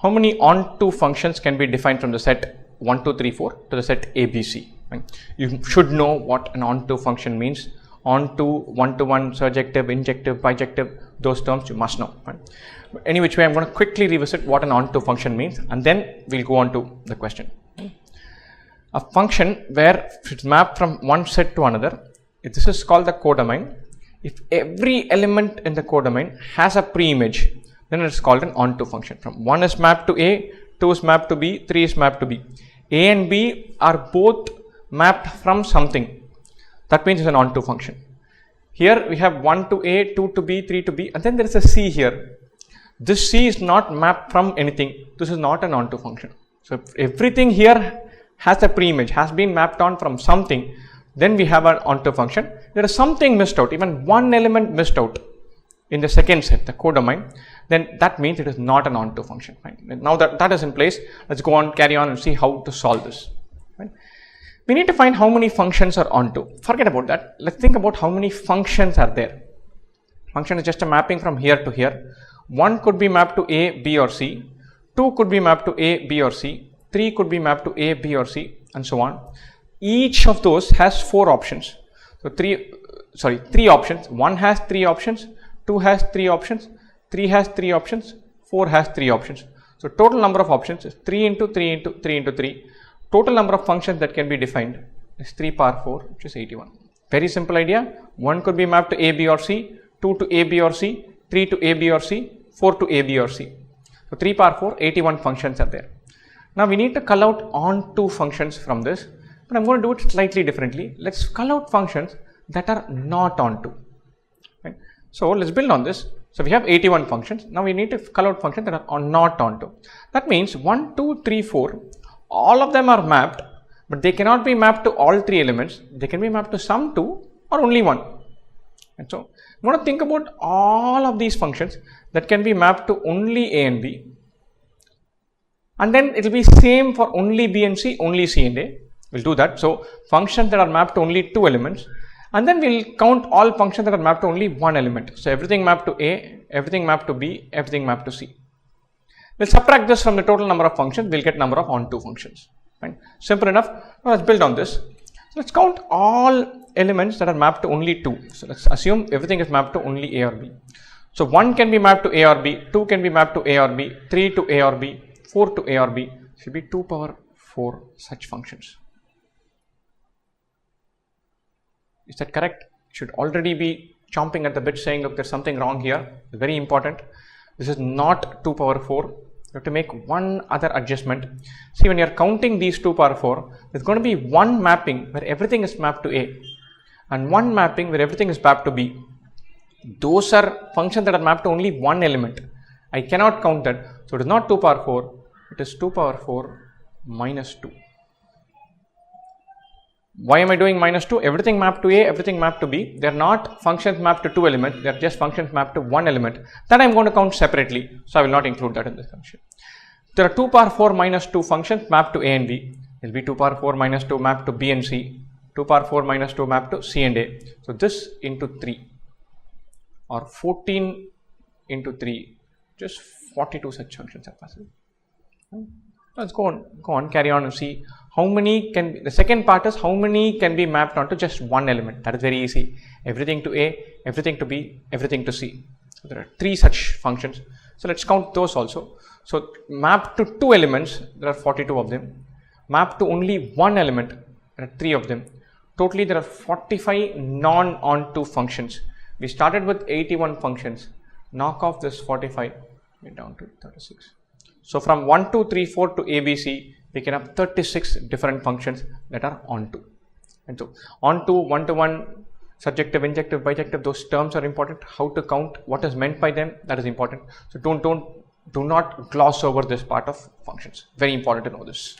how many onto functions can be defined from the set 1, 2, 3, 4 to the set ABC. Right? You should know what an onto function means. Onto, one-to-one, surjective, injective, bijective, those terms you must know. Right? But any which way, I'm going to quickly revisit what an onto function means, and then we'll go on to the question. A function where it's mapped from one set to another, this is called the codomain. If every element in the codomain has a pre-image, then it's called an onto function. From 1 is mapped to A, 2 is mapped to B, 3 is mapped to B. A and B are both mapped from something. That means it's an onto function. Here we have 1 to A, 2 to B, 3 to B, and then there is a C here. This C is not mapped from anything. This is not an onto function. So if everything here has a pre-image, has been mapped on from something, then we have an onto function. There is something missed out, even one element missed out in the second set, the codomain, then that means it is not an onto function. Right? Now that is in place, let's go on, carry on and see how to solve this. Right? We need to find how many functions are onto. Forget about that. Let's think about how many functions are there. Function is just a mapping from here to here. 1 could be mapped to A, B or C. 2 could be mapped to A, B or C. 3 could be mapped to A, B or C, and so on. Each of those has 4 options. So 3 options. 1 has 3 options. 2 has 3 options. 3 has 3 options. 4 has 3 options. So total number of options is 3 into 3 into 3 into 3. Total number of functions that can be defined is 3 power 4, which is 81. Very simple idea. 1 could be mapped to A, B or C, 2 to A, B or C, 3 to A, B or C, 4 to A, B or C. So 3 power 4, 81 functions are there. Now we need to call out onto functions from this, but I'm going to do it slightly differently. Let's call out functions that are not onto. Right? So let's build on this. So we have 81 functions. Now we need to call out functions that are not onto. That means 1, 2, 3, 4. All of them are mapped, but they cannot be mapped to all 3 elements. They can be mapped to some 2 or only 1. And so I'm going to think about all of these functions that can be mapped to only A and B. And then it will be same for only B and C, only C and A. We'll do that. So functions that are mapped to only 2 elements. And then we'll count all functions that are mapped to only 1 element. So everything mapped to A, everything mapped to B, everything mapped to C. We'll subtract this from the total number of functions, we'll get number of onto functions. Right? Simple enough. Now let's build on this. So let's count all elements that are mapped to only 2. So let's assume everything is mapped to only A or B. So 1 can be mapped to A or B, 2 can be mapped to A or B, 3 to A or B, 4 to A or B. Should be 2 power 4 such functions. Is that correct? Should already be chomping at the bit saying, look, there's something wrong here. It's very important. This is not 2 power 4. You have to make one other adjustment. See, when you're counting these 2 power 4, there's going to be one mapping where everything is mapped to A and one mapping where everything is mapped to B. Those are functions that are mapped to only one element. I cannot count that. So it is not 2 power 4. It is 2 power 4 minus 2. Why am I doing minus 2? Everything mapped to A, everything mapped to B. They are not functions mapped to 2 elements. They are just functions mapped to 1 element. That I am going to count separately. So I will not include that in this function. There are 2 power 4 minus 2 functions mapped to A and B. It will be 2 power 4 minus 2 mapped to B and C. 2 power 4 minus 2 mapped to C and A. So this into 3 or 14 into 3, just 42 such functions are possible. Let's go on, carry on and see how many can be. The second part is how many can be mapped onto just one element. That is very easy. Everything to A, everything to B, everything to C. So there are 3 such functions. So let's count those also. So mapped to 2 elements, there are 42 of them. Mapped to only 1 element, there are 3 of them. Totally there are 45 non-onto functions. We started with 81 functions. Knock off this 45, get down to 36. So from 1, 2, 3, 4 to ABC, we can have 36 different functions that are onto. And so onto, one-to-one, surjective, injective, bijective, those terms are important. How to count, what is meant by them, that is important. So do not gloss over this part of functions. Very important to know this.